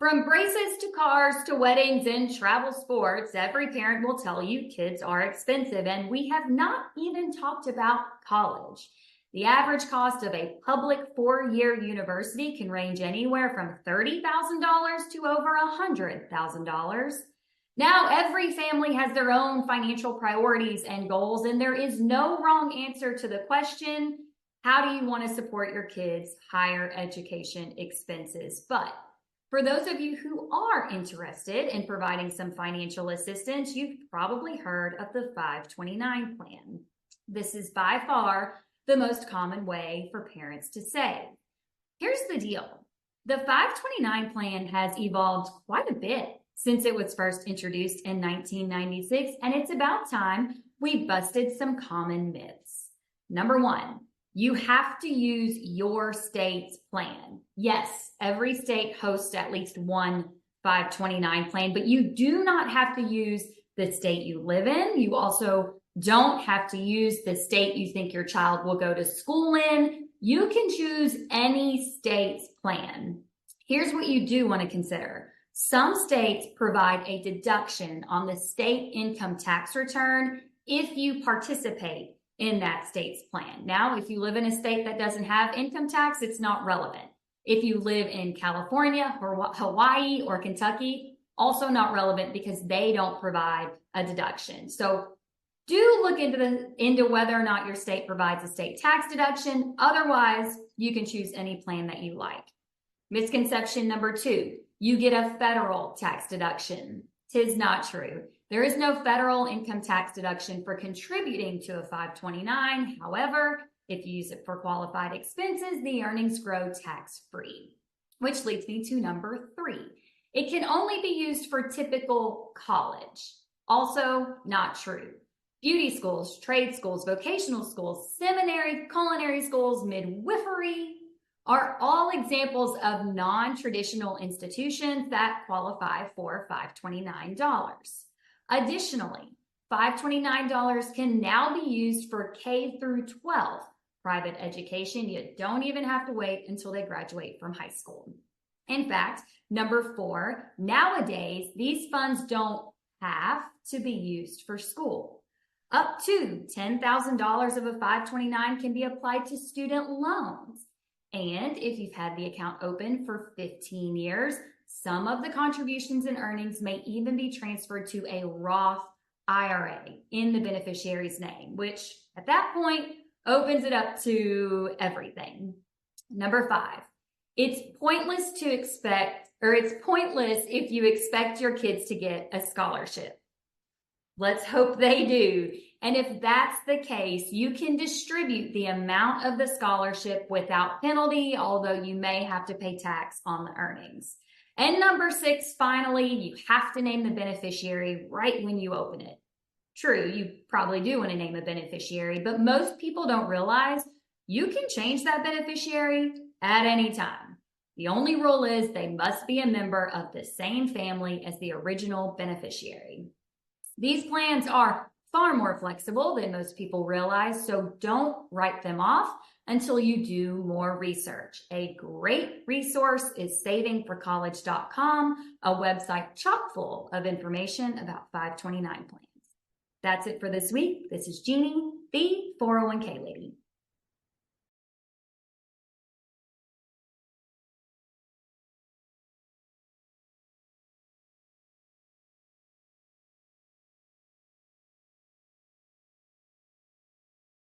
From braces to cars to weddings and travel sports, every parent will tell you kids are expensive, and we have not even talked about college. The average cost of a public four-year university can range anywhere from $30,000 to over $100,000. Now, every family has their own financial priorities and goals, and there is no wrong answer to the question, how do you want to support your kids' higher education expenses? But for those of you who are interested in providing some financial assistance, you've probably heard of the 529 plan. This is by far the most common way for parents to save. Here's the deal. The 529 plan has evolved quite a bit since it was first introduced in 1996, and it's about time we busted some common myths. Number one, you have to use your state's plan. Yes, every state hosts at least one 529 plan, but you do not have to use the state you live in. You also don't have to use the state you think your child will go to school in. You can choose any state's plan. Here's what you do want to consider. Some states provide a deduction on the state income tax return if you participate in that state's plan. Now, if you live in a state that doesn't have income tax, it's not relevant. If you live in California or Hawaii or Kentucky, also not relevant because they don't provide a deduction. So do look into whether or not your state provides a state tax deduction. Otherwise, you can choose any plan that you like. Misconception number two, you get a federal tax deduction. 'Tis not true. There is no federal income tax deduction for contributing to a 529. However, if you use it for qualified expenses, the earnings grow tax-free. Which leads me to number three. It can only be used for typical college. Also not true. Beauty schools, trade schools, vocational schools, seminary, culinary schools, midwifery are all examples of non-traditional institutions that qualify for $529. Additionally, $529 can now be used for K through 12 private education. You don't even have to wait until they graduate from high school. In fact, number four, nowadays, these funds don't have to be used for school. Up to $10,000 of a 529 can be applied to student loans. And if you've had the account open for 15 years, some of the contributions and earnings may even be transferred to a Roth IRA in the beneficiary's name, which at that point opens it up to everything. Number five, it's pointless if you expect your kids to get a scholarship. Let's hope they do. And if that's the case, you can distribute the amount of the scholarship without penalty, although you may have to pay tax on the earnings. And number six, finally, you have to name the beneficiary right when you open it. True, you probably do want to name a beneficiary, but most people don't realize you can change that beneficiary at any time. The only rule is they must be a member of the same family as the original beneficiary. These plans are far more flexible than most people realize, so don't write them off until you do more research. A great resource is savingforcollege.com, a website chock full of information about 529 plans. That's it for this week. This is Jeannie, the 401k lady.